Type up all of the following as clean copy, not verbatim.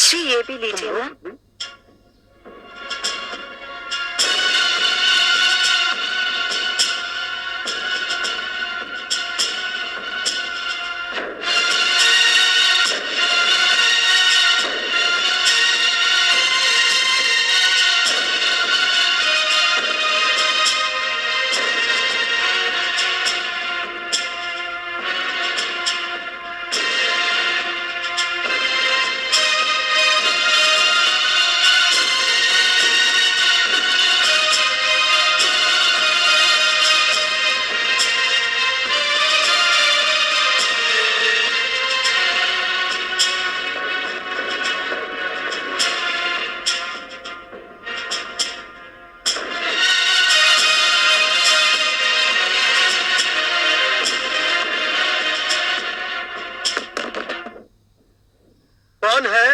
पिताश्री ये भी लीजिए ना। कौन है?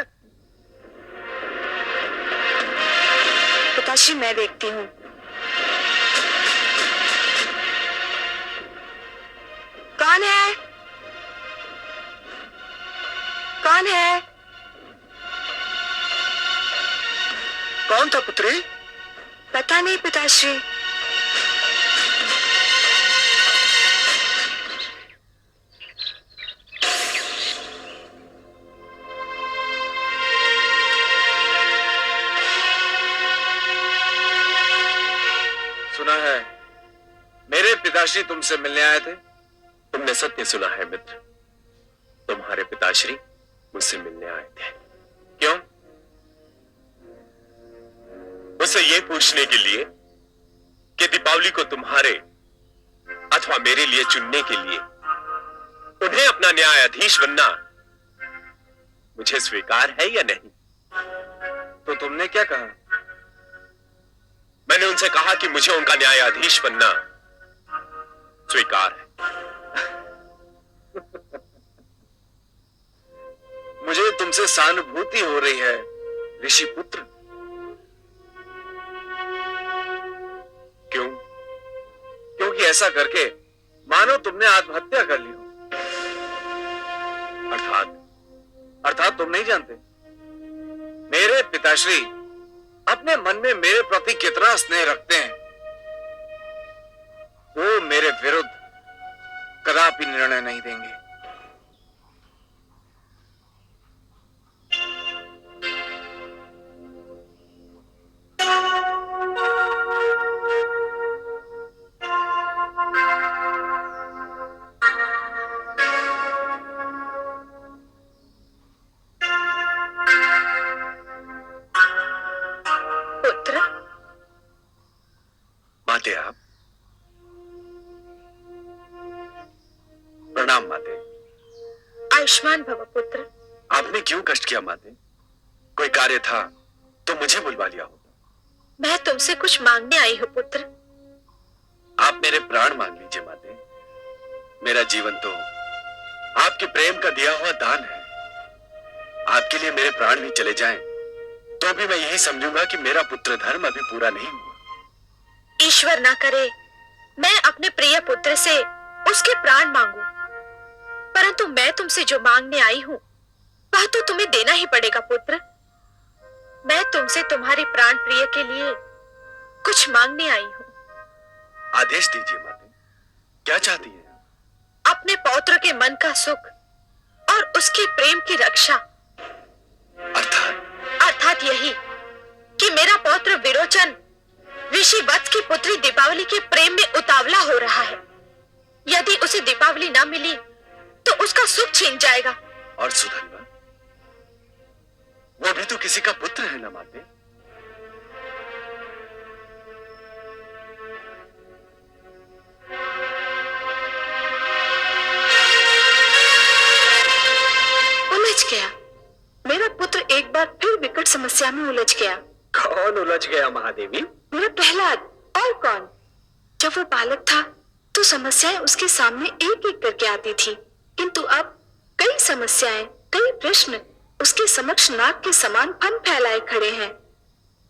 पिताश्री मैं देखती हूँ। कौन है? कौन है? कौन था पुत्री? पता नहीं पिताश्री। सुना है मेरे पिताश्री तुमसे मिलने आए थे। तुमने सत्य सुना है मित्र, तुम्हारे पिताश्री मुझसे मिलने आए थे। क्यों? मुझसे ये पूछने के लिए कि दीपावली को तुम्हारे अथवा मेरे लिए चुनने के लिए उन्हें अपना न्यायाधीश बनना मुझे स्वीकार है या नहीं। तो तुमने क्या कहा? मैंने उनसे कहा कि मुझे उनका न्यायाधीश बनना स्वीकार है। मुझे तुमसे सहानुभूति हो रही है ऋषि पुत्र। क्यों? क्योंकि ऐसा करके मानो तुमने आत्महत्या कर ली हो। अर्थात तुम नहीं जानते मेरे पिताश्री अपने मन में मेरे प्रति कितना स्नेह रखते हैं। वो मेरे विरुद्ध कदापि निर्णय नहीं देंगे। माते आप? प्रणाम माते। आयुष्मान भव पुत्र। आपने क्यों कष्ट किया माते? कोई कार्य था तो मुझे बुलवा लिया होता। मैं तुमसे कुछ मांगने आई हूँ पुत्र। आप मेरे प्राण मांग लीजिए माते। मेरा जीवन तो आपके प्रेम का दिया हुआ दान है। आपके लिए मेरे प्राण भी चले जाएं तो भी मैं यही समझूंगा कि मेरा पुत्र धर्म अभी पूरा नहीं हुआ। ईश्वर ना करे मैं अपने प्रिय पुत्र से उसके प्राण मांगू, परंतु मैं तुमसे जो मांगने आई हूं वह तो तुम्हें देना ही पड़ेगा पुत्र। मैं तुमसे तुम्हारे प्राण प्रिय के लिए कुछ मांगने आई हूं। आदेश दीजिए माते, क्या चाहती हैं? अपने पौत्र के मन का सुख और उसके प्रेम की रक्षा। अर्थात यही कि मेरा पौत्र विरोचन ऋषि वत्स की पुत्री दीपावली के प्रेम में उतावला हो रहा है। यदि उसे दीपावली ना मिली तो उसका सुख छीन जाएगा। और सुधन्वा, वो भी तो किसी का पुत्र है ना माते। उलझ गया मेरा पुत्र, एक बार फिर विकट समस्या में उलझ गया। कौन उलझ गया महादेवी? मेरा प्रहलाद। और कौन? जब वो बालक था तो समस्याएं उसके सामने एक एक करके आती थी, किंतु अब कई समस्याएं, कई प्रश्न उसके समक्ष नाग के समान फन फैलाए खड़े हैं।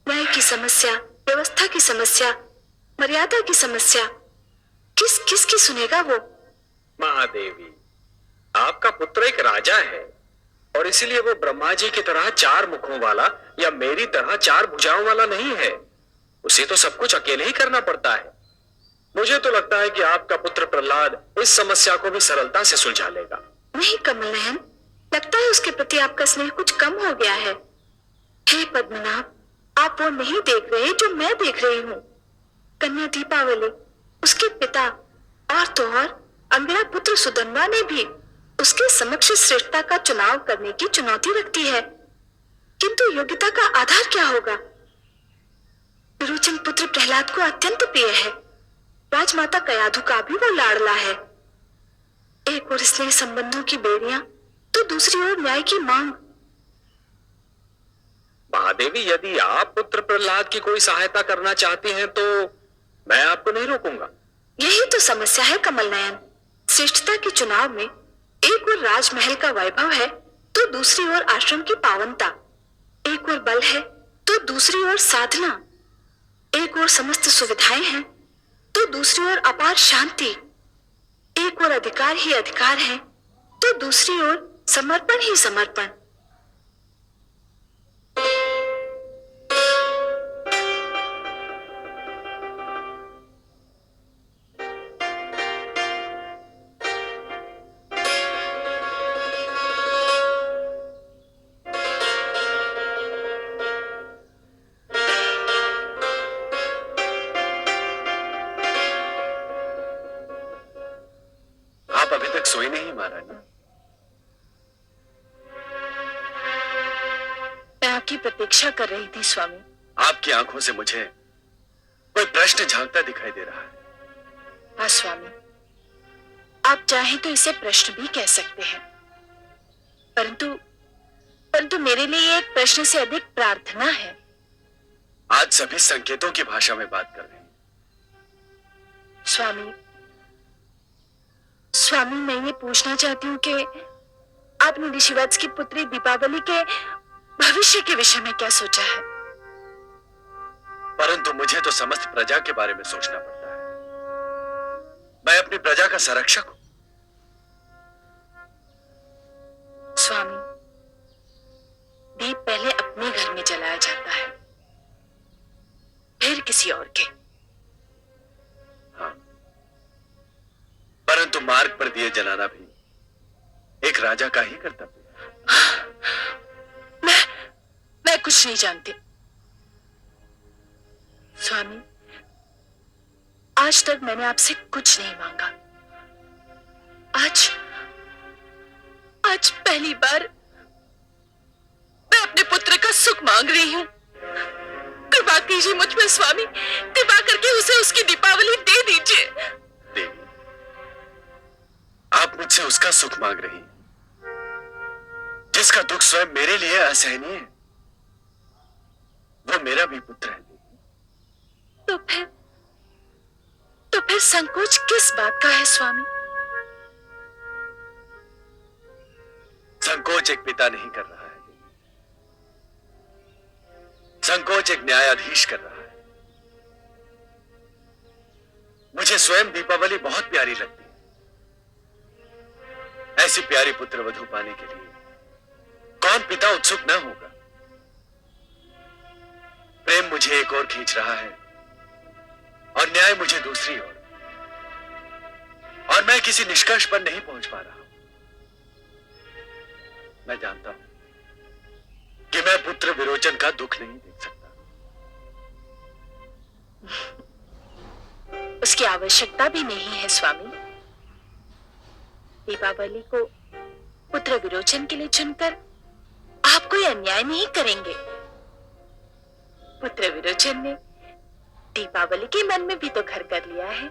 न्याय की समस्या, व्यवस्था की समस्या, मर्यादा की समस्या, किस किस की सुनेगा वो? महादेवी, आपका पुत्र एक राजा है और इसीलिए वो ब्रह्मा जी की तरह चार मुखों वाला या मेरी तरह चार भुजाओं वाला नहीं है। उसे तो सब कुछ अकेले ही करना पड़ता है। मुझे तो लगता है कि आपका पुत्र प्रहलाद इस समस्या को भी सरलता से सुलझा लेगा। नहीं कमल नयन, लगता है उसके प्रति आपका स्नेह कुछ कम हो गया है। हे पद्मनाभ, आप वो नहीं देख रहे जो मैं देख रही हूँ। कन्या दीपावली, उसके पिता और तो और अंगड़ा पुत्र सुदन्वा ने भी उसके समक्ष श्रेष्ठता का चुनाव करने की चुनौती रखती है, किंतु योग्यता का आधार क्या होगा? विरोचन पुत्र प्रहलाद को अत्यंत प्रिय है। राजमाता कयाधु का भी वो लाडला है। एक और स्नेह संबंधों की बेड़ियां, तो दूसरी ओर न्याय की मांग। महादेवी, यदि आप पुत्र प्रहलाद की कोई सहायता करना चाहती हैं तो मैं आपको नहीं रोकूंगा। यही तो समस्या है कमल नयन। श्रेष्ठता के चुनाव में एक ओर राजमहल का वैभव है तो दूसरी ओर आश्रम की पावनता। एक ओर बल है तो दूसरी ओर साधना। एक ओर समस्त सुविधाएं हैं तो दूसरी ओर अपार शांति। एक ओर अधिकार ही अधिकार है तो दूसरी ओर समर्पण ही समर्पण। आप अभी तक सोई नहीं महारानी? मैं आपकी प्रतीक्षा कर रही थी स्वामी। आपकी आंखों से मुझे कोई प्रश्न झांकता दिखाई दे रहा है। हाँ स्वामी, आप चाहें तो इसे प्रश्न भी कह सकते हैं, परंतु परंतु मेरे लिए एक प्रश्न से अधिक प्रार्थना है। आज सभी संकेतों की भाषा में बात कर रहे हैं। स्वामी, स्वामी मैं ये पूछना चाहती हूँ कि आपने ऋषिवत्स की पुत्री दीपावली के भविष्य के विषय में क्या सोचा है? परंतु मुझे तो समस्त प्रजा के बारे में सोचना पड़ता है। मैं अपनी प्रजा का संरक्षक हूं। स्वामी, दीप पहले अपने घर में जलाया जाता है, फिर किसी और के। हाँ, परंतु मार्ग पर दिए जलाना भी एक राजा का ही कर्तव्य है। मैं कुछ नहीं जानती स्वामी। आज तक मैंने आपसे कुछ नहीं मांगा। आज पहली बार मैं अपने पुत्र का सुख मांग रही हूँ। कृपा कीजिए मुझ पर स्वामी, कृपा करके उसे उसकी दीपावली दे दीजिए। देवी, आप मुझसे उसका सुख मांग रही हैं जिसका दुख स्वयं मेरे लिए असहनीय है। वो मेरा भी पुत्र है। तो फिर संकोच किस बात का है स्वामी? संकोच एक पिता नहीं कर रहा है, संकोच एक न्यायाधीश कर रहा है। मुझे स्वयं दीपावली बहुत प्यारी लगती है। ऐसी प्यारी पुत्र वधू पाने के लिए कौन पिता उत्सुक न होगा? प्रेम मुझे एक ओर खींच रहा है और न्याय मुझे दूसरी ओर, और मैं किसी निष्कर्ष पर नहीं पहुंच पा रहा हूं। मैं जानता हूं कि मैं पुत्र विरोचन का दुख नहीं देख सकता। उसकी आवश्यकता भी नहीं है स्वामी। दीपावली को पुत्र विरोचन के लिए चुनकर आप कोई अन्याय नहीं करेंगे। पुत्र विरोचन ने दीपावली के मन में भी तो घर कर लिया है।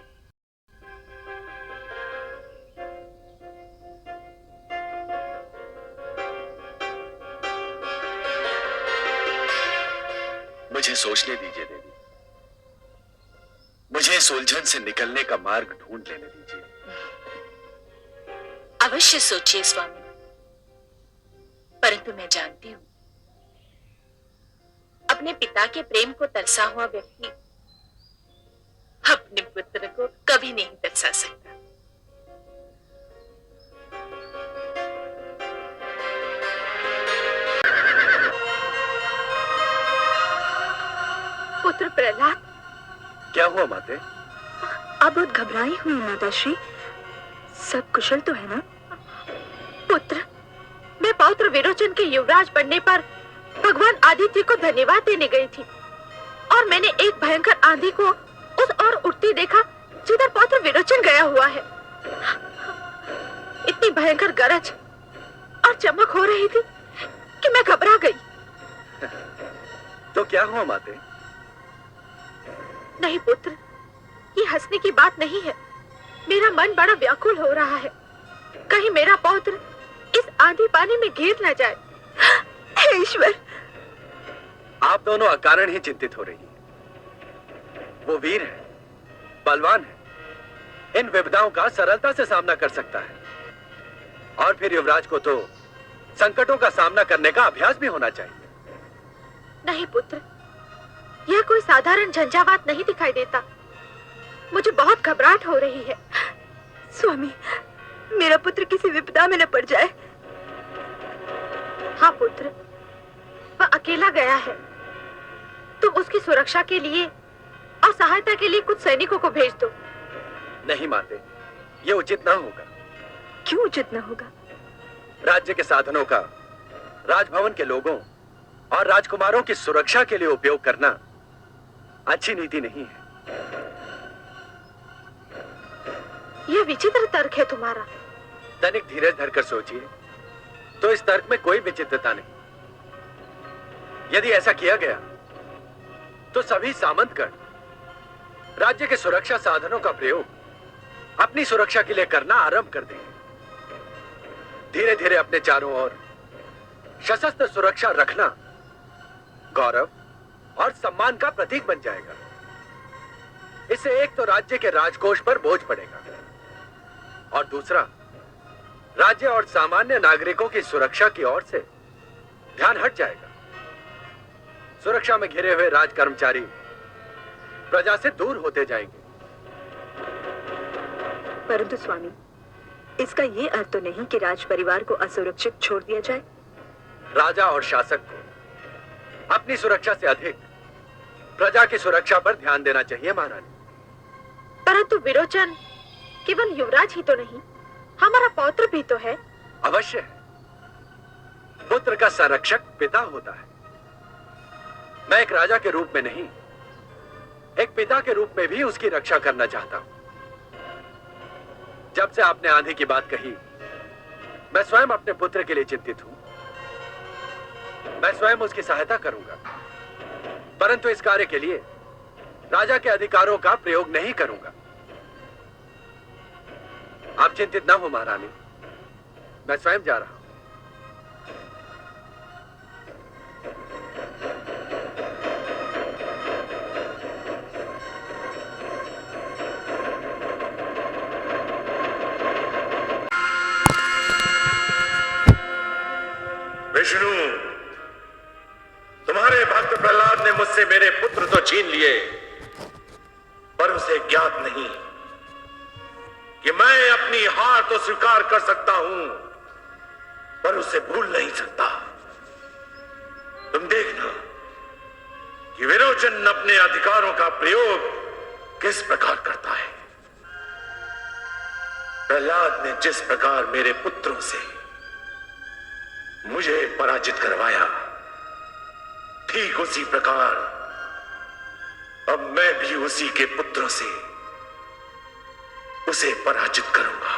मुझे सोचने दीजिए देवी, मुझे इस उलझन से निकलने का मार्ग ढूंढ लेने दीजिए। अवश्य सोचिए स्वामी, परंतु मैं जानती हूं अपने पिता के प्रेम को तरसा हुआ व्यक्ति अपने पुत्र को कभी नहीं तरसा सकता। प्रहलाद, क्या हुआ माते? आप बहुत घबराई हुई माताश्री। सब कुशल तो है ना? पुत्र, मैं पौत्र विरोचन के युवराज बनने पर भगवान आदित्य को धन्यवाद देने गई थी और मैंने एक भयंकर आंधी को उस ओर उठती देखा जिधर पौत्र विरोचन गया हुआ है। इतनी भयंकर गरज और चमक हो रही थी कि मैं घबरा गई। तो क्या हुआ माते? नहीं पुत्र, ये हंसने की बात नहीं है। मेरा मन बड़ा व्याकुल हो रहा है। कहीं मेरा पौत्र इस आंधी पानी में गिर न जाए। हे ईश्वर! आप दोनों अकारण ही चिंतित हो रही हैं। वो वीर है, बलवान है, इन विपदाओं का सरलता से सामना कर सकता है। और फिर युवराज को तो संकटों का सामना करने का अभ्यास भी होना चाहिए। नहीं पुत्र, यह कोई साधारण झंझावात नहीं दिखाई देता। मुझे बहुत घबराहट हो रही है। स्वामी, मेरा पुत्र किसी विपदा में न पड़ जाए। हाँ पुत्र, वह अकेला गया है। तुम उसकी सुरक्षा के लिए और सहायता के लिए कुछ सैनिकों को भेज दो। नहीं माते, ये उचित न होगा। क्यों उचित न होगा? राज्य के साधनों का राजभवन के लोगों और राजकुमारों की सुरक्षा के लिए उपयोग करना अच्छी नीति नहीं है। यह विचित्र तर्क है तुम्हारा। तनिक धीरज धरकर सोचिए तो इस तर्क में कोई विचित्रता नहीं। यदि ऐसा किया गया तो सभी सामंतगण राज्य के सुरक्षा साधनों का प्रयोग अपनी सुरक्षा के लिए करना आरंभ कर देंगे। धीरे धीरे अपने चारों ओर सशस्त्र सुरक्षा रखना गौरव और सम्मान का प्रतीक बन जाएगा। इससे एक तो राज्य के राजकोष पर बोझ पड़ेगा और दूसरा राज्य और सामान्य नागरिकों की सुरक्षा की ओर से ध्यान हट जाएगा। सुरक्षा में घिरे हुए राज कर्मचारी प्रजा से दूर होते जाएंगे। परंतु स्वामी, इसका ये अर्थ तो नहीं कि राज परिवार को असुरक्षित छोड़ दिया जाए। राजा और शासक को अपनी सुरक्षा से अधिक प्रजा की सुरक्षा पर ध्यान देना चाहिए महारानी। परंतु विरोचन केवल युवराज ही तो नहीं, हमारा पौत्र भी तो है। अवश्य है। पुत्र का संरक्षक पिता होता है। मैं एक राजा के रूप में नहीं, एक पिता के रूप में भी उसकी रक्षा करना चाहता हूं। जब से आपने आंधी की बात कही, मैं स्वयं अपने पुत्र के लिए चिंतित हूं। मैं स्वयं उसकी सहायता करूंगा, परंतु इस कार्य के लिए राजा के अधिकारों का प्रयोग नहीं करूंगा। आप चिंतित न हो महारानी, मैं स्वयं जा रहा हूं। विष्णु, तुम्हारे भक्त प्रहलाद ने मुझसे मेरे पुत्र तो छीन लिए, पर उसे ज्ञात नहीं कि मैं अपनी हार तो स्वीकार कर सकता हूं, पर उसे भूल नहीं सकता। तुम देखना कि विरोचन अपने अधिकारों का प्रयोग किस प्रकार करता है। प्रहलाद ने जिस प्रकार मेरे पुत्रों से मुझे पराजित करवाया, ठीक उसी प्रकार अब मैं भी उसी के पुत्रों से उसे पराजित करूंगा।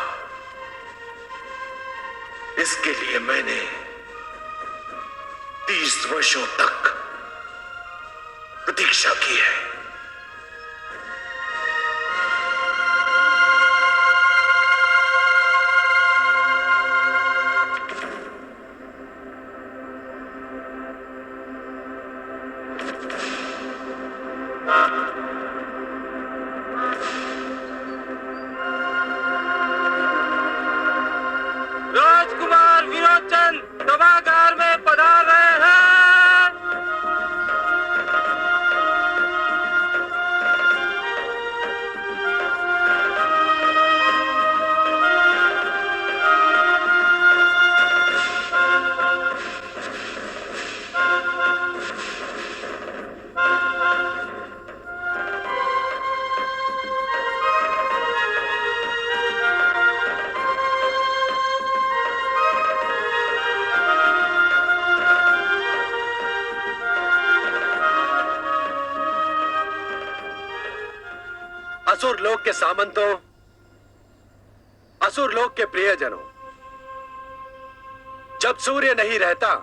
इसके लिए मैंने 30 वर्षों तक प्रतीक्षा की है। राजकुमार विरोचन सभागार में पधार रहे हैं। असुर लोक के सामंतों, असुर लोक के प्रियजनों, जब सूर्य नहीं रहता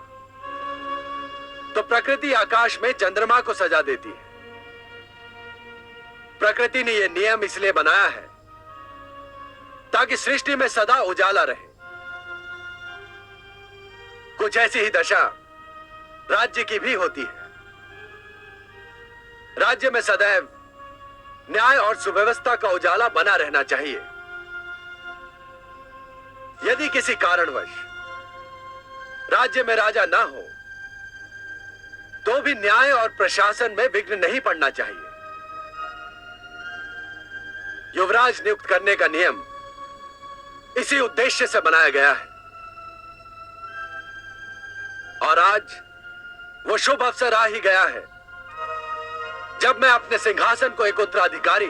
तो प्रकृति आकाश में चंद्रमा को सजा देती है। प्रकृति ने यह नियम इसलिए बनाया है ताकि सृष्टि में सदा उजाला रहे। कुछ ऐसी ही दशा राज्य की भी होती है। राज्य में सदैव न्याय और सुव्यवस्था का उजाला बना रहना चाहिए। यदि किसी कारणवश राज्य में राजा ना हो तो भी न्याय और प्रशासन में विघ्न नहीं पड़ना चाहिए। युवराज नियुक्त करने का नियम इसी उद्देश्य से बनाया गया है। और आज वो शुभ अवसर आ ही गया है जब मैं अपने सिंहासन को एक उत्तराधिकारी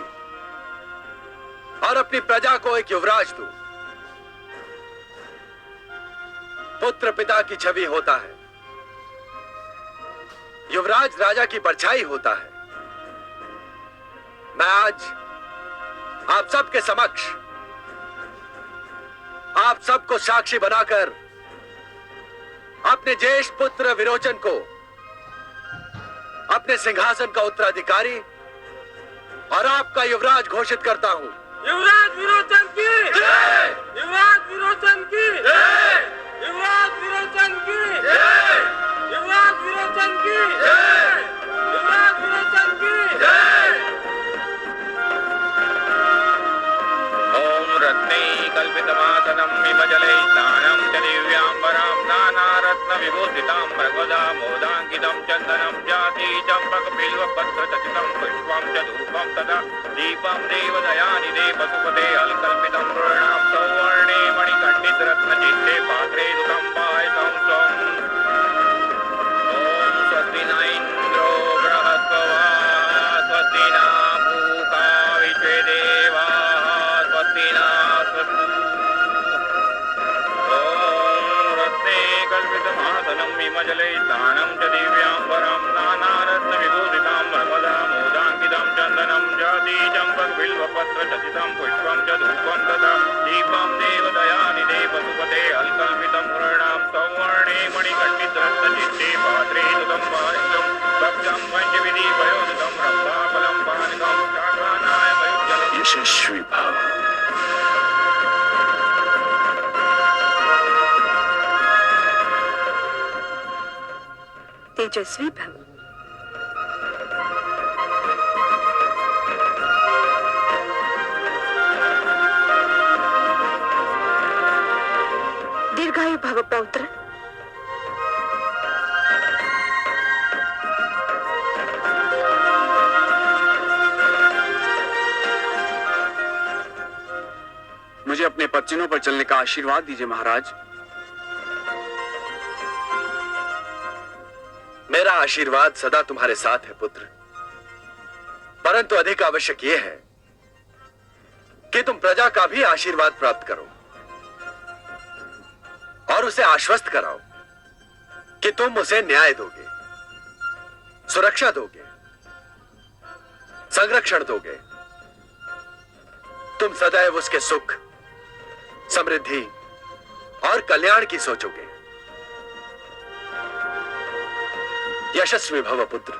और अपनी प्रजा को एक युवराज दूं। पुत्र पिता की छवि होता है, युवराज राजा की परछाई होता है। मैं आज आप सबके समक्ष आप सबको साक्षी बनाकर अपने ज्येष्ठ पुत्र विरोचन को अपने सिंहासन का उत्तराधिकारी और आपका युवराज घोषित करता हूं। युवराज विरोचन की जय! युवराज विरोचन की जय! युवराज विरोचन की जय! युवराज विरोचन की जय! युवराज विरोचन की जय! ओम रत्ने कल्पितमासनं विमजले स्नानं च दिव्यांबरां नानारत्न विभूषितां भगवदा मोदाङ्कितं चन्दनं जाति चम्पकबिल्वपत्रचकितं पुष्पं च धूपं तदा दीपं देवदयानिधे वसुपते अलकल्पितं पूर्णां सौवर्णे मणिकण्डितरत्नचित्ते पात्रे दुतं पायसं स्वम् ॐ स्वस्ति न इन्द्रो बृहस्पतिः स्वस्ति न पूषा विश्वेदेवाः स्वस्ति न कल्पितमासनं विमजले स्नानं च दिव्यांबरं नानारत्नविभूषितां नर्मदा मोदाङ्कितं चन्दनं जाति चम्पकबिल्वपत्रचकितं पुष्पं च धूपं तथा दीपं देवदयानिधे वसुपते अलकल्पितं पूर्णां सौवर्णे मणिकण्डितरत्नचित्ते पात्रे दुतं पायसं भक्तं पञ्चविधि वयोदितं रम्भाफलं पानकं शाकानाय वयुज्जलं यशस्वी भाव। तेजस्वी भव। दीर्घायु भव पौत्र। मुझे अपने पच्चीनों पर चलने का आशीर्वाद दीजिए महाराज। मेरा आशीर्वाद सदा तुम्हारे साथ है पुत्र, परंतु अधिक आवश्यक यह है कि तुम प्रजा का भी आशीर्वाद प्राप्त करो और उसे आश्वस्त कराओ कि तुम उसे न्याय दोगे, सुरक्षा दोगे, संरक्षण दोगे। तुम सदैव उसके सुख, समृद्धि और कल्याण की सोचोगे। यशस्वी भव पुत्र।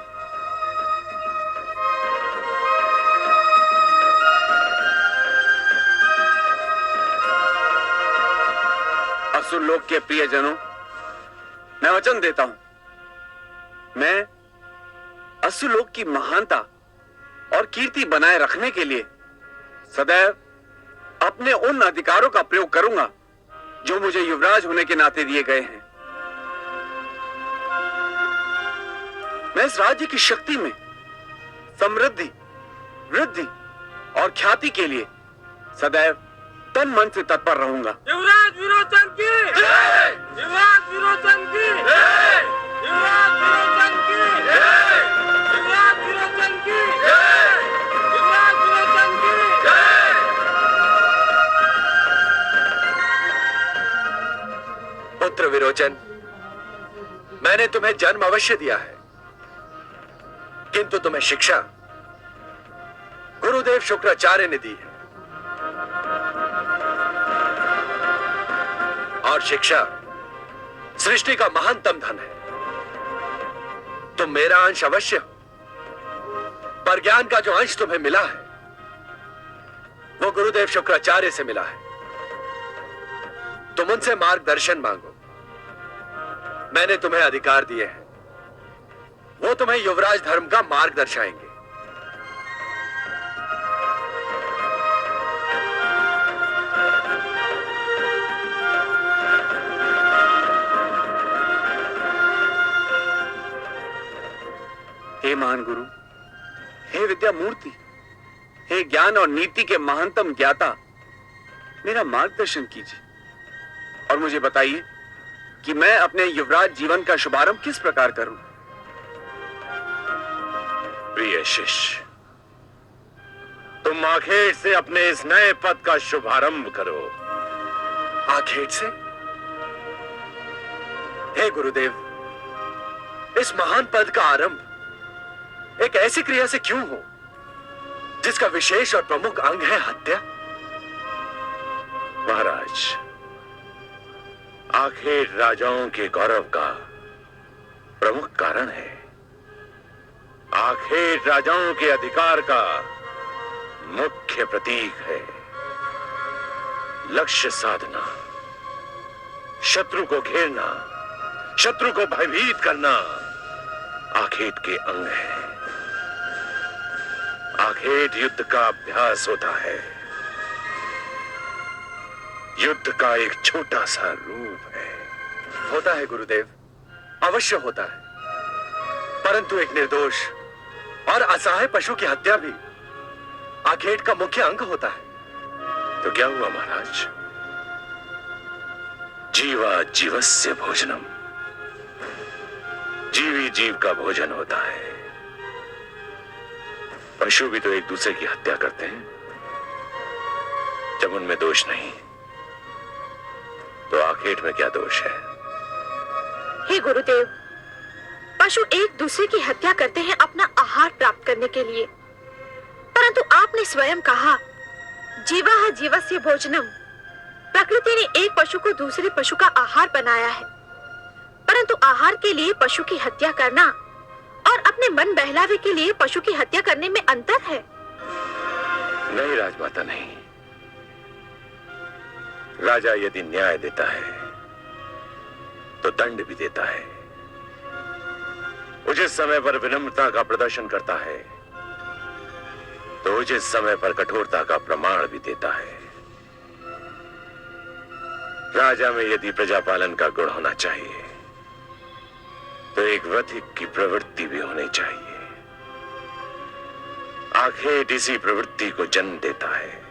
असुर लोक के प्रियजनों, मैं वचन देता हूं, मैं असुर लोक की महानता और कीर्ति बनाए रखने के लिए सदैव अपने उन अधिकारों का प्रयोग करूंगा जो मुझे युवराज होने के नाते दिए गए हैं। मैं इस राज्य की शक्ति में समृद्धि, वृद्धि और ख्याति के लिए सदैव तन मन से तत्पर रहूंगा। युवराज विरोचन की जय! युवराज विरोचन की जय! युवराज विरोचन की जय! युवराज विरोचन की जय! युवराज विरोचन की जय! पुत्र विरोचन, मैंने तुम्हें जन्म अवश्य दिया है, किंतु तुम्हें शिक्षा, गुरुदेव शुक्राचार्य ने दी है। और शिक्षा सृष्टि का महानतम धन है। तुम मेरा अंश अवश्य हो, पर ज्ञान का जो अंश तुम्हें मिला है वो गुरुदेव शुक्राचार्य से मिला है। तुम उनसे मार्गदर्शन मांगो। मैंने तुम्हें अधिकार दिए हैं, वो तुम्हें युवराज धर्म का मार्ग दर्शाएंगे। हे महान गुरु, हे विद्या मूर्ति, हे ज्ञान और नीति के महानतम ज्ञाता, मेरा मार्गदर्शन कीजिए और मुझे बताइए कि मैं अपने युवराज जीवन का शुभारंभ किस प्रकार करूं। प्रिय शिष्य, तुम आखेट से अपने इस नए पद का शुभारंभ करो। आखेट से? हे गुरुदेव, इस महान पद का आरंभ एक ऐसी क्रिया से क्यों हो जिसका विशेष और प्रमुख अंग है हत्या? महाराज, आखेट राजाओं के गौरव का प्रमुख कारण है। आखेट राजाओं के अधिकार का मुख्य प्रतीक है। लक्ष्य साधना, शत्रु को घेरना, शत्रु को भयभीत करना आखेट के अंग है। आखेट युद्ध का अभ्यास होता है। युद्ध का एक छोटा सा रूप है। होता है गुरुदेव, अवश्य होता है, परंतु एक निर्दोष और असहाय पशु की हत्या भी आखेट का मुख्य अंग होता है। तो क्या हुआ महाराज? जीवा जीवस्य भोजनम, जीवी जीव का भोजन होता है। पशु भी तो एक दूसरे की हत्या करते हैं। जब उनमें दोष नहीं तो आखेट में क्या दोष है? हे गुरुदेव, पशु एक दूसरे की हत्या करते हैं अपना आहार प्राप्त करने के लिए, परंतु आपने स्वयं कहा जीवा जीवस्य भोजनम। प्रकृति ने एक पशु को दूसरे पशु का आहार बनाया है, परंतु आहार के लिए पशु की हत्या करना और अपने मन बहलावे के लिए पशु की हत्या करने में अंतर है। नहीं राजमाता, नहीं। राजा यदि न्याय देता है तो दंड भी देता है। उचित समय पर विनम्रता का प्रदर्शन करता है तो उचित समय पर कठोरता का प्रमाण भी देता है। राजा में यदि प्रजापालन का गुण होना चाहिए तो एक वधिक की प्रवृत्ति भी होनी चाहिए। आखेट इसी प्रवृत्ति को जन्म देता है।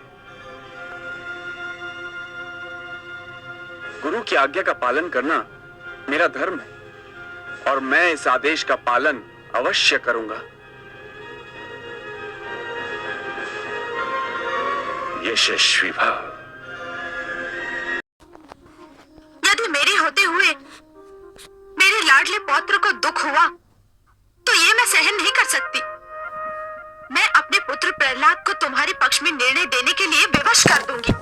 गुरु की आज्ञा का पालन करना मेरा धर्म है और मैं इस आदेश का पालन अवश्य करूंगा। यशस्वी भाव। यदि मेरे होते हुए मेरे लाडले पौत्र को दुख हुआ तो ये मैं सहन नहीं कर सकती। मैं अपने पुत्र प्रहलाद को तुम्हारे पक्ष में निर्णय देने के लिए विवश कर दूंगी।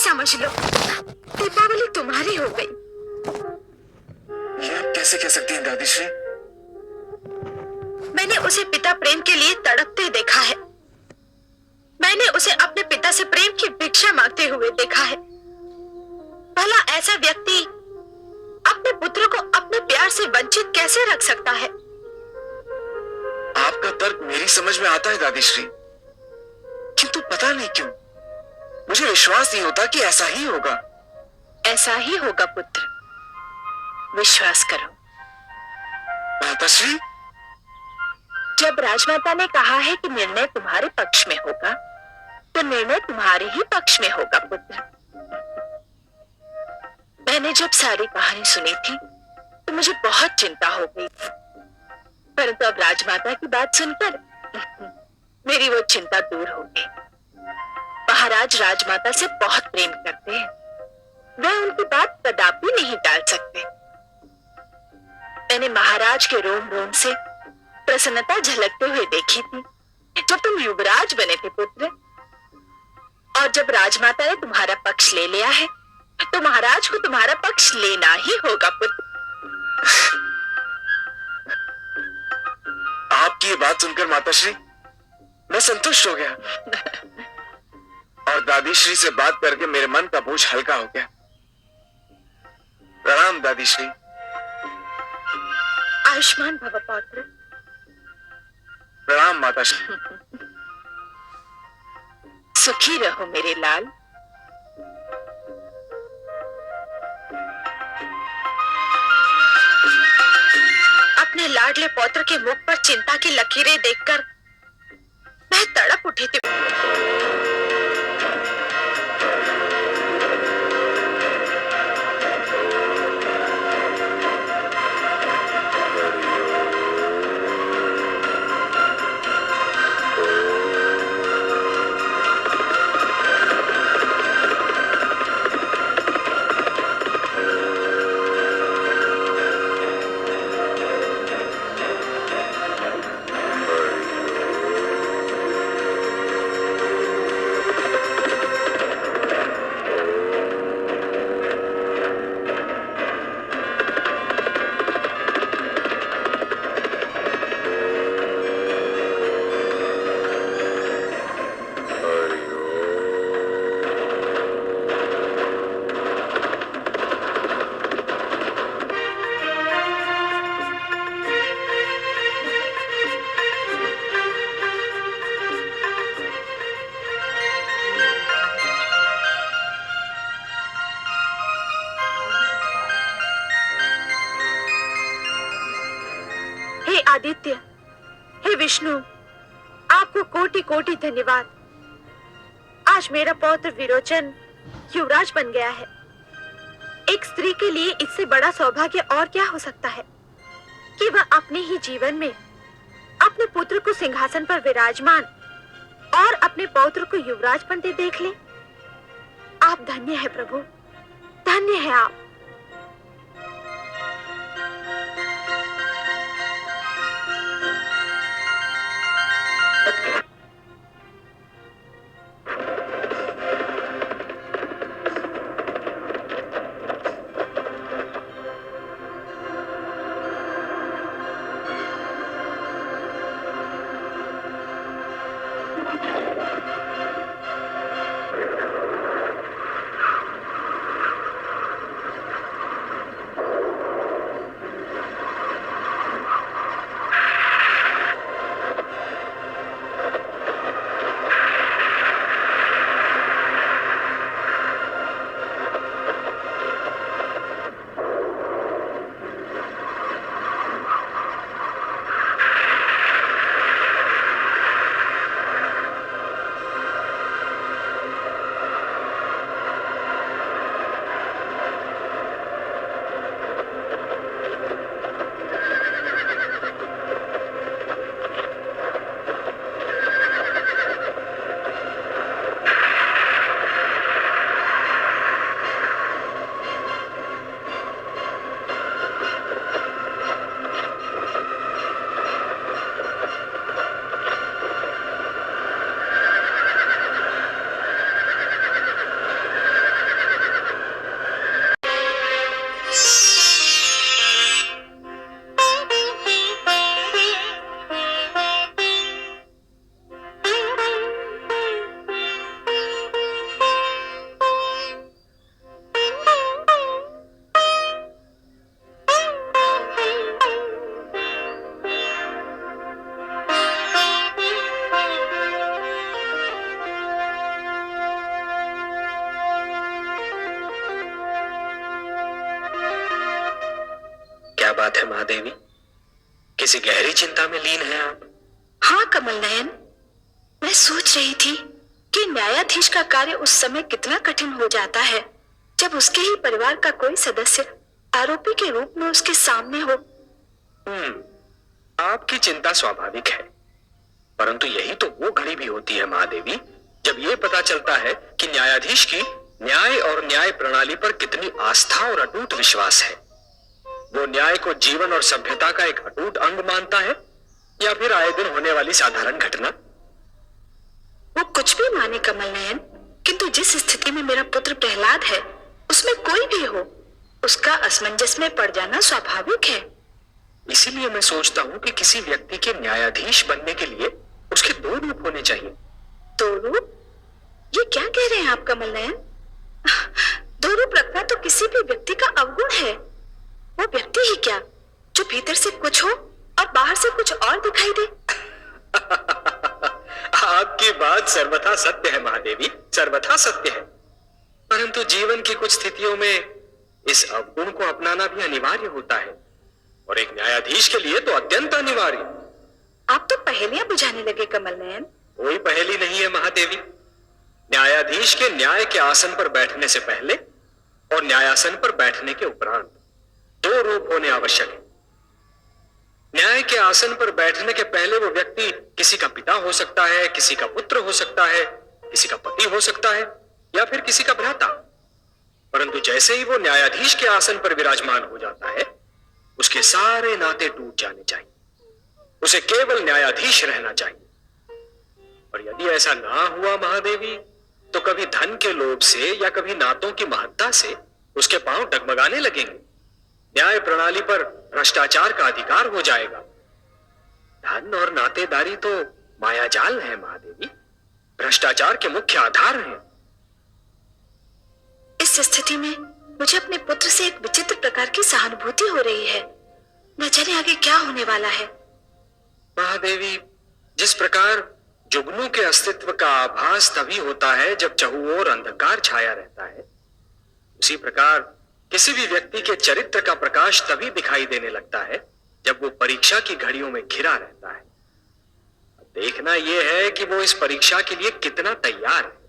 समझ लो, दीपावली तुम्हारी हो गई। ये आप कैसे कह सकती हैं दादीश्री? मैंने उसे पिता प्रेम के लिए तड़पते देखा है। मैंने उसे अपने पिता से प्रेम की भिक्षा मांगते हुए देखा है। भला ऐसा व्यक्ति अपने पुत्र को अपने प्यार से वंचित कैसे रख सकता है? आपका तर्क मेरी समझ में आता है दादीश्री, किंतु पता नहीं क्यों मुझे विश्वास नहीं होता कि ऐसा ही होगा। ऐसा ही होगा पुत्र, विश्वास करो। माताश्री, जब राजमाता ने कहा है कि निर्णय तुम्हारे पक्ष में होगा तो निर्णय तुम्हारे ही पक्ष में होगा पुत्र। मैंने जब सारी कहानी सुनी थी तो मुझे बहुत चिंता हो गई थी, परंतु अब राजमाता की बात सुनकर मेरी वो चिंता दूर हो गई। महाराज राजमाता से बहुत प्रेम करते हैं, वह उनकी बात कदापि नहीं टाल सकते। मैंने महाराज के रोम रोम से प्रसन्नता झलकते हुए देखी थी जब तुम युवराज बने थे पुत्र, और जब राजमाता ने तुम्हारा पक्ष ले लिया है तो महाराज को तुम्हारा पक्ष लेना ही होगा पुत्र। आपकी ये बात सुनकर माताश्री मैं संतुष्ट हो गया और दादीश्री से बात करके मेरे मन का बोझ हल्का हो गया। प्रणाम दादीश्री। आयुष्मान भव पौत्र। प्रणाम माताश्री। सुखी रहो मेरे लाल। अपने लाडले पौत्र के मुख पर चिंता की लकीरें देखकर मैं तड़प उठी थी। आदित्य, हे विष्णु, आपको कोटि कोटि धन्यवाद। आज मेरा पौत्र विरोचन युवराज बन गया है। एक स्त्री के लिए इससे बड़ा सौभाग्य और क्या हो सकता है कि वह अपने ही जीवन में अपने पुत्र को सिंहासन पर विराजमान और अपने पौत्र को युवराज बनते देख ले। आप धन्य है प्रभु, धन्य है आप। बात है महादेवी, किसी गहरी चिंता में लीन हैं आप? हाँ कमल नयन, मैं सोच रही थी कि न्यायाधीश का कार्य उस समय कितना कठिन हो जाता है जब उसके ही परिवार का कोई सदस्य आरोपी के रूप में उसके सामने हो। आपकी चिंता स्वाभाविक है, परंतु यही तो वो घड़ी भी होती है महादेवी जब ये पता चलता है कि न्यायाधीश की न्याय और न्याय प्रणाली पर कितनी आस्था और अटूट विश्वास है। वो न्याय को जीवन और सभ्यता का एक अटूट अंग मानता है या फिर आए दिन होने वाली साधारण घटना। वो कुछ भी माने कमल नयन, किंतु जिस स्थिति में मेरा पुत्र प्रहलाद है उसमें कोई भी हो, उसका असमंजस में पड़ जाना स्वाभाविक है। इसीलिए मैं सोचता हूँ कि किसी व्यक्ति के न्यायाधीश बनने के लिए उसके दो रूप होने चाहिए। दो रूप? ये क्या कह रहे हैं आप कमल नयन? दो रूप रखना तो किसी भी व्यक्ति का अवगुण है। वो व्यक्ति ही क्या जो भीतर से कुछ हो और बाहर से कुछ और दिखाई दे। आपकी बात सर्वथा सत्य है महादेवी, सर्वथा सत्य है। परंतु जीवन की कुछ स्थितियों में इस अवगुण को अपनाना भी अनिवार्य होता है, और एक न्यायाधीश के लिए तो अत्यंत अनिवार्य। आप तो पहेलियां बुझाने लगे कमल नयन। कोई पहेली नहीं है महादेवी। न्यायाधीश के न्याय के आसन पर बैठने से पहले और न्यायासन पर बैठने के उपरांत दो रूप होने आवश्यक है। न्याय के आसन पर बैठने के पहले वो व्यक्ति किसी का पिता हो सकता है, किसी का पुत्र हो सकता है, किसी का पति हो सकता है, या फिर किसी का भ्राता। परंतु जैसे ही वो न्यायाधीश के आसन पर विराजमान हो जाता है, उसके सारे नाते टूट जाने चाहिए। उसे केवल न्यायाधीश रहना चाहिए। और यदि ऐसा ना हुआ महादेवी, तो कभी धन के लोभ से या कभी नातों की महत्ता से उसके पांव डगमगाने लगेंगे। न्याय प्रणाली पर भ्रष्टाचार का अधिकार हो जाएगा। धन और नातेदारी तो मायाजाल है महादेवी, भ्रष्टाचार के मुख्य आधार हैं। इस स्थिति में मुझे अपने पुत्र से एक विचित्र प्रकार की सहानुभूति हो रही है। न जाने आगे क्या होने वाला है। महादेवी, जिस प्रकार जुगनू के अस्तित्व का आभास तभी होता है जब चहुओर अंधकार छाया रहता है, उसी प्रकार किसी भी व्यक्ति के चरित्र का प्रकाश तभी दिखाई देने लगता है जब वो परीक्षा की घड़ियों में घिरा रहता है। देखना यह है कि वो इस परीक्षा के लिए कितना तैयार है।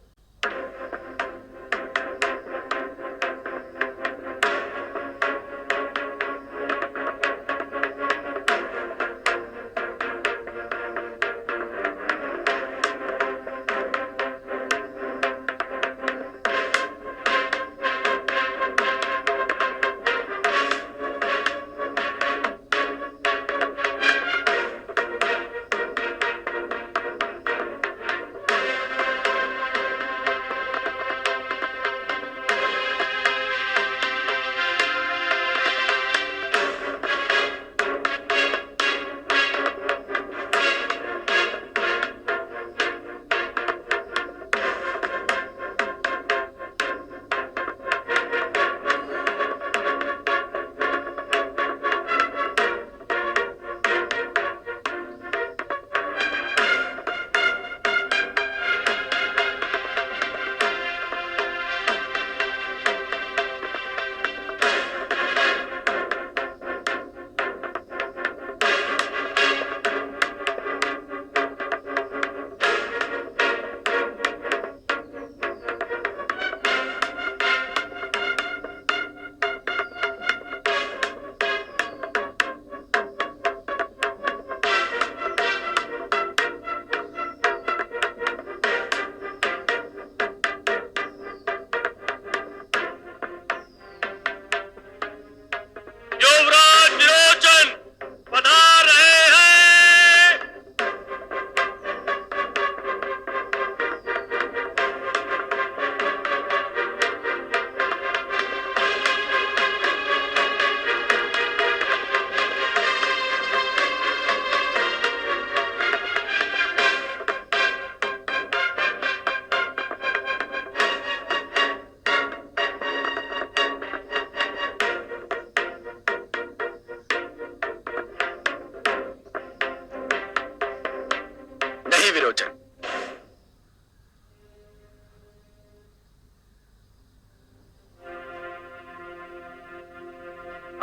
विरोचन,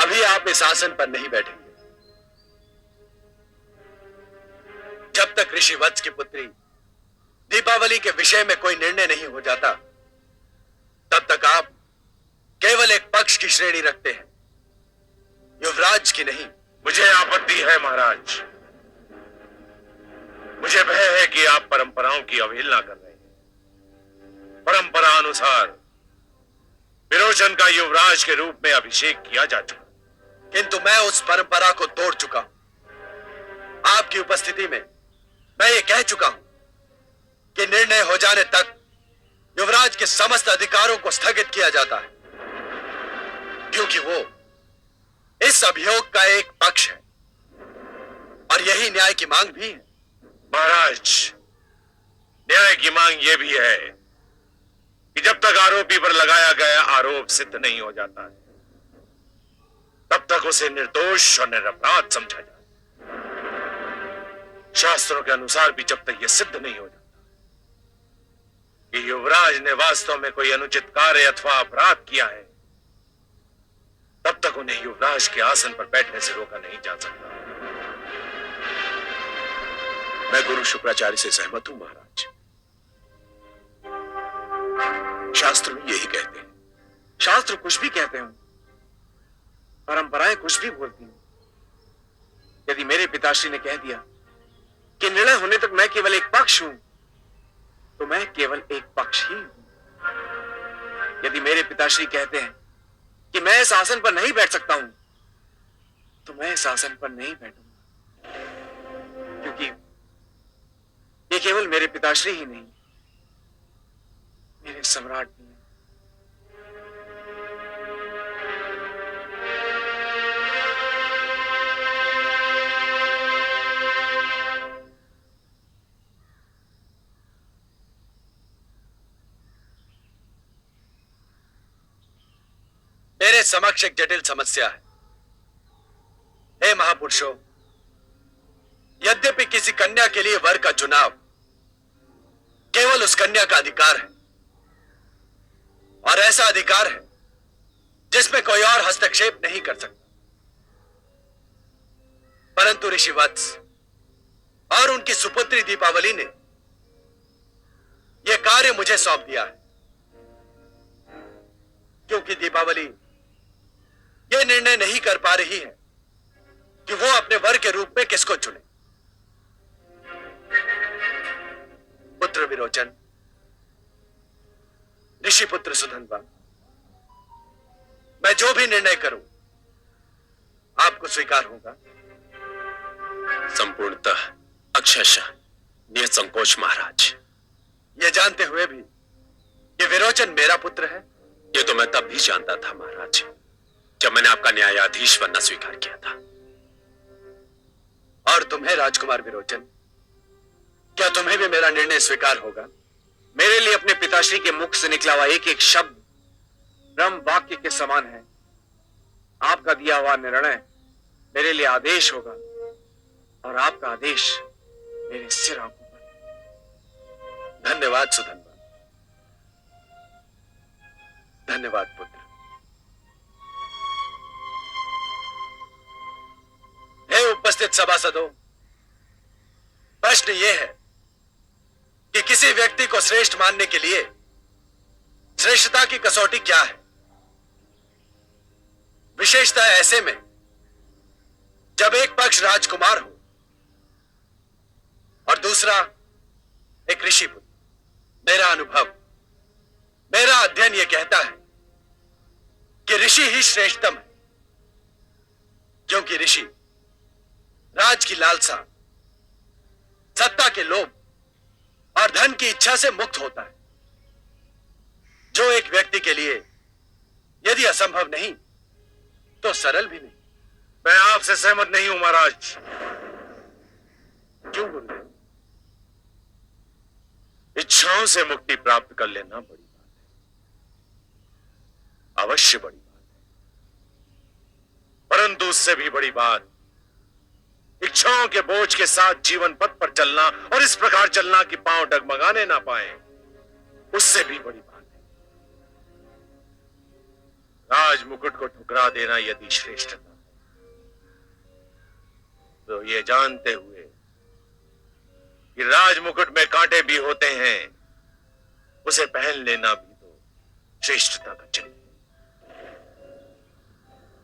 अभी आप इस आसन पर नहीं बैठेंगे जब तक ऋषि वत्स की पुत्री दीपावली के विषय में कोई निर्णय नहीं हो जाता। तब तक आप केवल एक पक्ष की श्रेणी रखते हैं, युवराज की नहीं। मुझे आपत्ति है महाराज। मुझे भय है कि आप परंपराओं की अवहेलना कर रहे हैं। परंपरा अनुसार विरोचन का युवराज के रूप में अभिषेक किया जा चुका, किंतु मैं उस परंपरा को तोड़ चुका हूं। आपकी उपस्थिति में मैं ये कह चुका हूं कि निर्णय हो जाने तक युवराज के समस्त अधिकारों को स्थगित किया जाता है, क्योंकि वो इस अभियोग का एक पक्ष है और यही न्याय की मांग भी है। महाराज, न्याय की मांग यह भी है कि जब तक आरोपी पर लगाया गया आरोप सिद्ध नहीं हो जाता है, तब तक उसे निर्दोष और निरपराध समझा जाए। शास्त्रों के अनुसार भी जब तक यह सिद्ध नहीं हो जाता कि युवराज ने वास्तव में कोई अनुचित कार्य अथवा अपराध किया है, तब तक उन्हें युवराज के आसन पर बैठने से रोका नहीं जा सकता। मैं गुरु शुक्राचार्य से सहमत हूं महाराज। शास्त्र भी यही कहते हैं। शास्त्र कुछ भी कहते हो, परंपराएं कुछ भी बोलती हैं। यदि मेरे पिताश्री ने कह दिया कि निर्णय होने तक मैं केवल एक पक्ष हूं, तो मैं केवल एक पक्ष ही हूं। यदि मेरे पिताश्री कहते हैं कि मैं इस आसन पर नहीं बैठ सकता हूं, तो मैं इस आसन पर नहीं बैठूंगा, क्योंकि ये केवल मेरे पिताश्री ही नहीं, मेरे सम्राट भी हैं। मेरे समक्ष एक जटिल समस्या है। हे महापुरुषों, यद्यपि किसी कन्या के लिए वर का चुनाव केवल उस कन्या का अधिकार है, और ऐसा अधिकार है जिसमें कोई और हस्तक्षेप नहीं कर सकता, परंतु ऋषि वत्स और उनकी सुपुत्री दीपावली ने यह कार्य मुझे सौंप दिया है, क्योंकि दीपावली यह निर्णय नहीं कर पा रही है कि वो अपने वर के रूप में किसको चुने। पुत्र विरोचन, ऋषि पुत्र सुधन्वा, मैं जो भी निर्णय करूं आपको स्वीकार होगा? संपूर्णतः, अक्षरशः निसंकोच महाराज। यह जानते हुए भी कि विरोचन मेरा पुत्र है? ये तो मैं तब भी जानता था महाराज, जब मैंने आपका न्यायाधीश बनना स्वीकार किया था। और तुम्हें राजकुमार विरोचन, क्या तुम्हें भी मेरा निर्णय स्वीकार होगा? मेरे लिए अपने पिताश्री के मुख से निकला हुआ एक एक शब्द ब्रह्म वाक्य के समान है। आपका दिया हुआ निर्णय मेरे लिए आदेश होगा, और आपका आदेश मेरे सिर आंखों पर। धन्यवाद सुधन्वा, धन्यवाद पुत्र। हे उपस्थित सभासदों, प्रश्न यह है कि किसी व्यक्ति को श्रेष्ठ मानने के लिए श्रेष्ठता की कसौटी क्या है? विशेषतः ऐसे में जब एक पक्ष राजकुमार हो और दूसरा एक ऋषि पुत्र। मेरा अनुभव, मेरा अध्ययन यह कहता है कि ऋषि ही श्रेष्ठतम है, क्योंकि ऋषि राज की लालसा, सत्ता के लोभ और धन की इच्छा से मुक्त होता है, जो एक व्यक्ति के लिए यदि असंभव नहीं तो सरल भी नहीं। मैं आपसे सहमत नहीं हूं महाराज। क्यों गुरुदेव? इच्छाओं से मुक्ति प्राप्त कर लेना बड़ी बात है, अवश्य बड़ी बात है, परंतु उससे भी बड़ी बात इच्छाओं के बोझ के साथ जीवन पथ पर चलना, और इस प्रकार चलना कि पांव डगमगाने ना पाए, उससे भी बड़ी बात है। राज मुकुट को ठुकरा देना यदि श्रेष्ठता है, तो ये जानते हुए कि राज मुकुट में कांटे भी होते हैं, उसे पहन लेना भी तो श्रेष्ठता का चिन्ह है।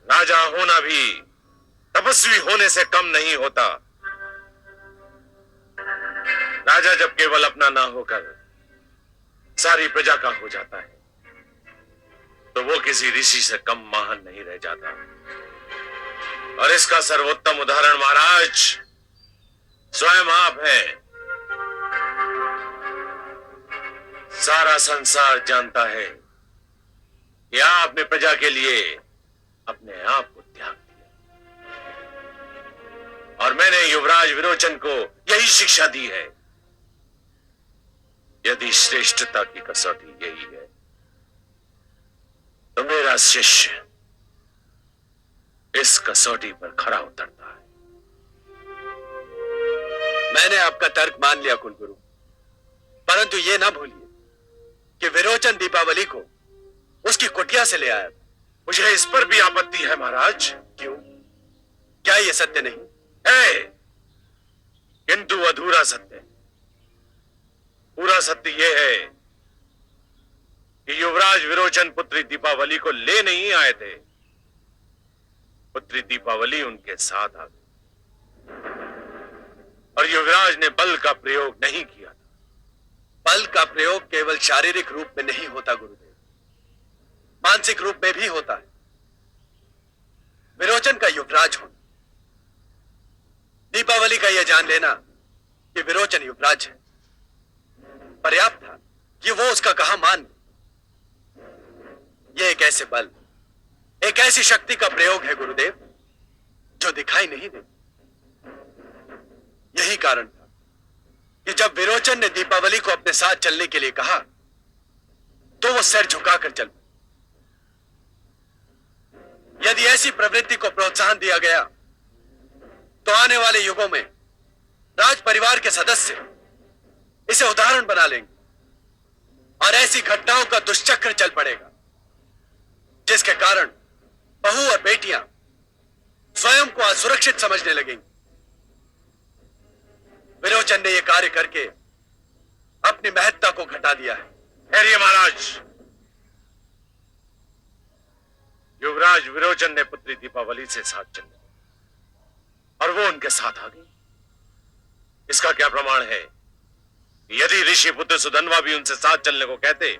राजा होना भी तपस्वी होने से कम नहीं होता। राजा जब केवल अपना ना होकर सारी प्रजा का हो जाता है, तो वो किसी ऋषि से कम महान नहीं रह जाता। और इसका सर्वोत्तम उदाहरण महाराज स्वयं आप हैं। सारा संसार जानता है कि आपने प्रजा के लिए अपने आप को त्याग दिया, और मैंने युवराज विरोचन को यही शिक्षा दी है। यदि श्रेष्ठता की कसौटी यही है, तो मेरा शिष्य इस कसौटी पर खरा उतरता है। मैंने आपका तर्क मान लिया कुलगुरु, परंतु यह ना भूलिए कि विरोचन दीपावली को उसकी कुटिया से ले आया था। मुझे इस पर भी आपत्ति है महाराज। क्यों? क्या यह सत्य नहीं है? किंतु अधूरा सत्य है। पूरा सत्य यह है कि युवराज विरोचन पुत्री दीपावली को ले नहीं आए थे, पुत्री दीपावली उनके साथ आ गई, और युवराज ने बल का प्रयोग नहीं किया था। बल का प्रयोग केवल शारीरिक रूप में नहीं होता गुरुदेव, मानसिक रूप में भी होता है। विरोचन का युवराज होना, दीपावली का यह जान लेना कि विरोचन युवराज है, पर्याप्त था कि वो उसका कहा मान ले। यह एक ऐसे बल, एक ऐसी शक्ति का प्रयोग है गुरुदेव जो दिखाई नहीं देती। यही कारण था कि जब विरोचन ने दीपावली को अपने साथ चलने के लिए कहा, तो वो सिर झुकाकर चल पड़ी। यदि ऐसी प्रवृत्ति को प्रोत्साहन दिया गया, तो आने वाले युगों में राज परिवार के सदस्य इसे उदाहरण बना लेंगे, और ऐसी घटनाओं का दुष्चक्र चल पड़ेगा जिसके कारण बहू और बेटियां स्वयं को असुरक्षित समझने लगेंगी। विरोचन ने यह कार्य करके अपनी महत्ता को घटा दिया है। ठहरिए महाराज। युवराज विरोचन ने पुत्री दीपावली से साथ चलने, और वो उनके साथ आ गई। इसका क्या प्रमाण है? यदि ऋषि पुत्र सुधन्वा भी उनसे साथ चलने को कहते,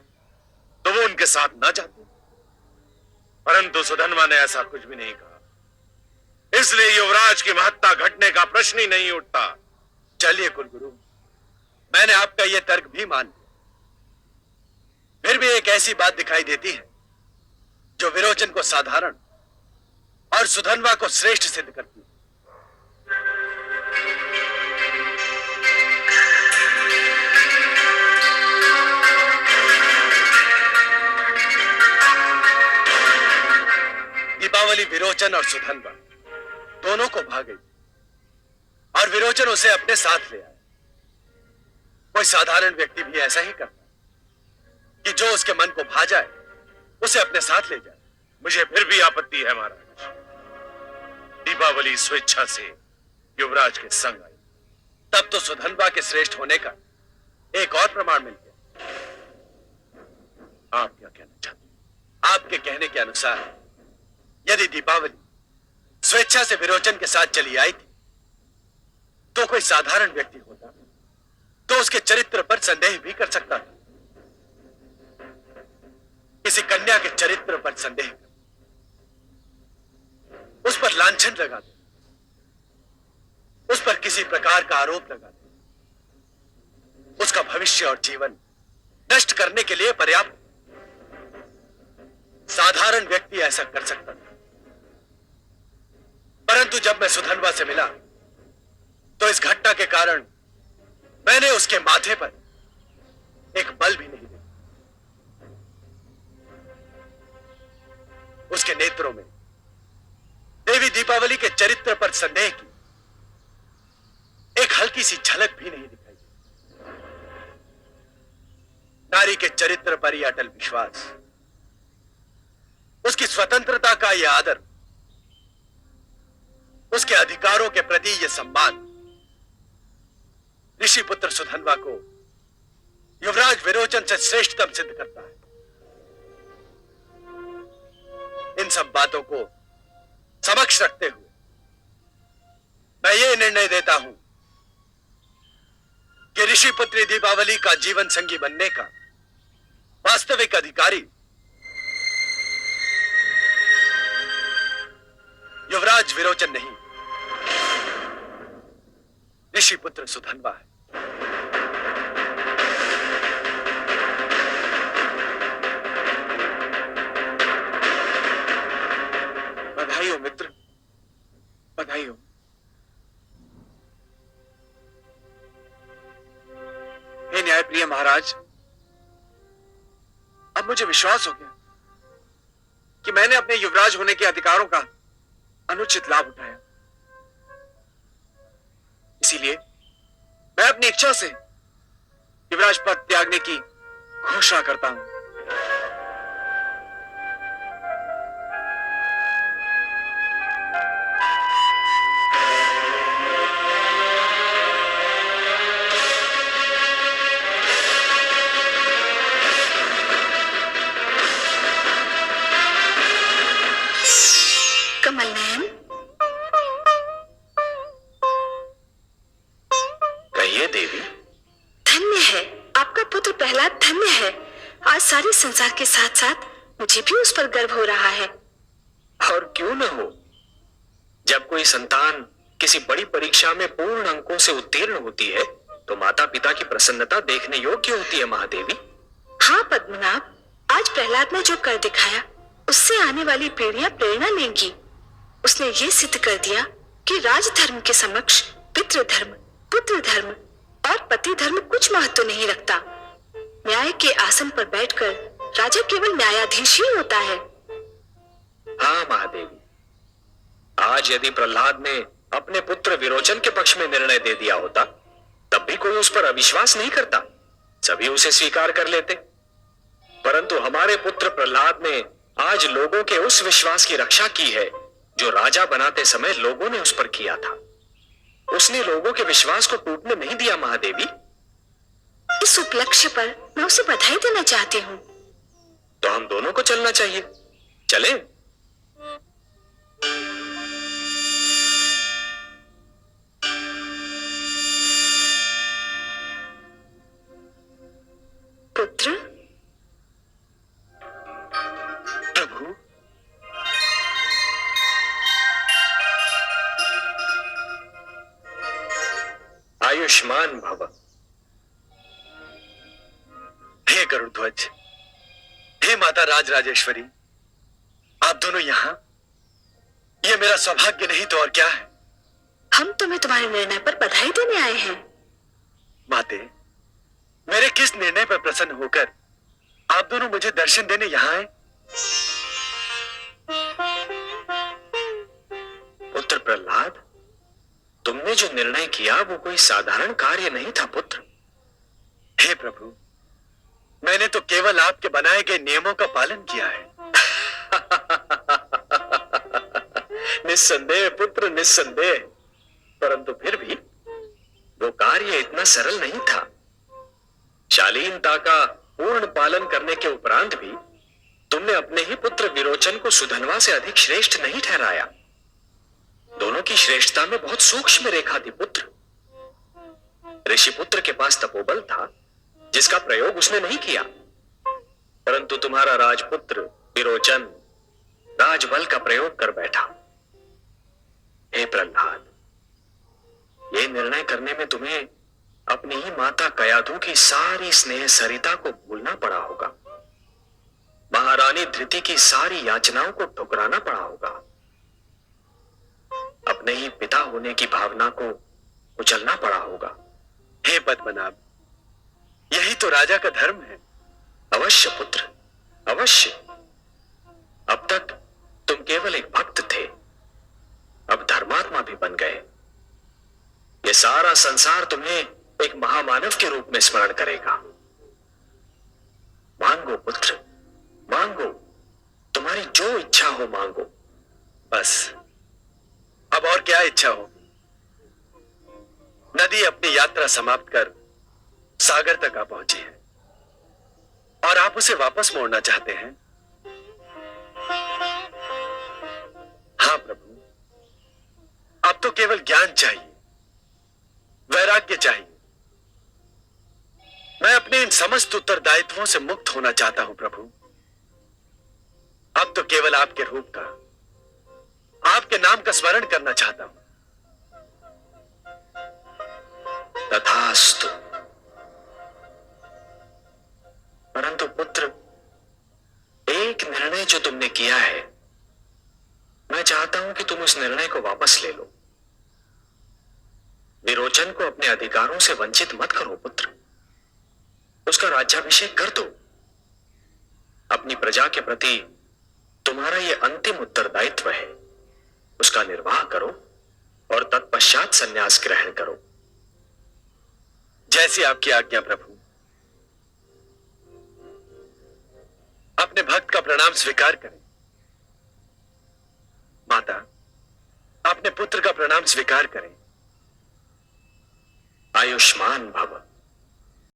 तो वो उनके साथ ना जाते। परंतु सुधन्वा ने ऐसा कुछ भी नहीं कहा, इसलिए युवराज की महत्ता घटने का प्रश्न ही नहीं उठता। चलिए कुलगुरु, मैंने आपका यह तर्क भी मान लिया। फिर भी एक ऐसी बात दिखाई देती है जो विरोचन को साधारण और सुधन्वा को श्रेष्ठ सिद्ध करती है। दीपावली विरोचन और सुधन्वा दोनों को भा गई, और विरोचन उसे अपने साथ ले आया। कोई साधारण व्यक्ति भी ऐसा ही करता है कि जो उसके मन को भा जाए उसे अपने साथ ले जाए। मुझे फिर भी आपत्ति है महाराज। दीपावली स्वेच्छा से युवराज के संग आई। तब तो सुधन्वा के श्रेष्ठ होने का एक और प्रमाण मिल गया। आप क्या कहना चाहते हैं? आपके कहने के अनुसार यदि दीपावली स्वेच्छा से विरोचन के साथ चली आई थी, तो कोई साधारण व्यक्ति होता तो उसके चरित्र पर संदेह भी कर सकता था। किसी कन्या के चरित्र पर संदेह कर, उस पर लांछन लगा दे, उस पर किसी प्रकार का आरोप लगा दे, उसका भविष्य और जीवन नष्ट करने के लिए पर्याप्त साधारण व्यक्ति ऐसा कर सकता था। परंतु जब मैं सुधन्वा से मिला, तो इस घटना के कारण मैंने उसके माथे पर एक बल भी नहीं देखा। उसके नेत्रों में देवी दीपावली के चरित्र पर संदेह की एक हल्की सी झलक भी नहीं दिखाई। नारी के चरित्र पर यह अटल विश्वास, उसकी स्वतंत्रता का यह आदर, उसके अधिकारों के प्रति यह सम्मान ऋषि पुत्र सुधन्वा को युवराज विरोचन से श्रेष्ठतम सिद्ध करता है। इन सब बातों को समक्ष रखते हुए मैं ये निर्णय देता हूं कि ऋषि पुत्री दीपावली का जीवन संगी बनने का वास्तविक अधिकारी युवराज विरोचन नहीं, ऋषि पुत्र सुधन्वा है। बधाई हो मित्र, बधाई हो। हे न्यायप्रिय महाराज, अब मुझे विश्वास हो गया कि मैंने अपने युवराज होने के अधिकारों का अनुचित लाभ उठाया। इसीलिए मैं अपनी इच्छा से युवराज पद त्यागने की घोषणा करता हूं। कमल नयन, कहिए देवी। धन्य है आपका पुत्र प्रहलाद, धन्य है। आज सारे संसार के साथ साथ मुझे भी उस पर गर्व हो रहा है। और क्यों न हो, जब कोई संतान किसी बड़ी परीक्षा में पूर्ण अंकों से उत्तीर्ण होती है तो माता पिता की प्रसन्नता देखने योग्य होती है महादेवी। हाँ पद्मनाभ, आज प्रहलाद ने जो कर दिखाया उससे आने वाली पीढ़ियां प्रेरणा लेंगी। उसने ये सिद्ध कर दिया कि राजधर्म के समक्ष पितृधर्म, पुत्र धर्म और पति धर्म कुछ महत्व नहीं रखता। न्याय के आसन पर बैठकर राजा केवल न्यायाधीश ही होता है। हाँ महादेवी, आज यदि प्रहलाद ने अपने पुत्र विरोचन के पक्ष में निर्णय दे दिया होता तब भी कोई उस पर अविश्वास नहीं करता, सभी उसे स्वीकार कर लेते। परंतु हमारे पुत्र प्रहलाद ने आज लोगों के उस विश्वास की रक्षा की है जो राजा बनाते समय लोगों ने उस पर किया था। उसने लोगों के विश्वास को टूटने नहीं दिया महादेवी। इस उपलक्ष्य पर मैं उसे बधाई देना चाहती हूँ। तो हम दोनों को चलना चाहिए, चले? पुत्र, प्रभु, आयुष्मान भव। हे गरुड़ध्वज, हे माता राजराजेश्वरी, आप दोनों यहां? यह मेरा सौभाग्य नहीं तो और क्या है। हम तुम्हें तुम्हारे निर्णय पर बधाई देने आए हैं। माते, मेरे किस निर्णय पर प्रसन्न होकर आप दोनों मुझे दर्शन देने यहां आए? पुत्र प्रहलाद, तुमने जो निर्णय किया वो कोई साधारण कार्य नहीं था पुत्र। हे प्रभु, मैंने तो केवल आपके बनाए गए नियमों का पालन किया है। निस्संदेह पुत्र, निस्संदेह, परंतु फिर भी वो कार्य इतना सरल नहीं था। शालीनता का पूर्ण पालन करने के उपरांत भी तुमने अपने ही पुत्र विरोचन को सुधनवा से अधिक श्रेष्ठ नहीं ठहराया। दोनों की श्रेष्ठता में बहुत सूक्ष्म रेखा थी पुत्र। ऋषिपुत्र के पास तपोबल था जिसका प्रयोग उसने नहीं किया, परंतु तुम्हारा राजपुत्र विरोचन राजबल का प्रयोग कर बैठा। हे प्रहलाद, यह निर्णय करने में तुम्हें अपनी ही माता कयाधु की सारी स्नेह सरिता को भूलना पड़ा होगा, महारानी धृति की सारी याचनाओं को ठुकराना पड़ा होगा, अपने ही पिता होने की भावना को कुचलना पड़ा होगा। हे पद्मनाभ, यही तो राजा का धर्म है। अवश्य पुत्र, अवश्य। अब तक तुम केवल एक भक्त थे, अब धर्मात्मा भी बन गए। ये सारा संसार तुम्हें एक महामानव के रूप में स्मरण करेगा। मांगो पुत्र, मांगो, तुम्हारी जो इच्छा हो मांगो। बस अब और क्या इच्छा हो। नदी अपनी यात्रा समाप्त कर सागर तक आ पहुंची है और आप उसे वापस मोड़ना चाहते हैं। हाँ प्रभु, अब तो केवल ज्ञान चाहिए, वैराग्य चाहिए। मैं अपने इन समस्त उत्तरदायित्वों से मुक्त होना चाहता हूं प्रभु। अब तो केवल आपके रूप का, आपके नाम का स्मरण करना चाहता हूं। तथास्तु। परंतु पुत्र, एक निर्णय जो तुमने किया है मैं चाहता हूं कि तुम उस निर्णय को वापस ले लो। विरोचन को अपने अधिकारों से वंचित मत करो पुत्र। उसका राज्याभिषेक कर दो। अपनी प्रजा के प्रति तुम्हारा यह अंतिम उत्तरदायित्व है। उसका निर्वाह करो और तत्पश्चात संन्यास ग्रहण करो। जैसी आपकी आज्ञा प्रभु। अपने भक्त का प्रणाम स्वीकार करें। माता, अपने पुत्र का प्रणाम स्वीकार करें। आयुष्मान भव।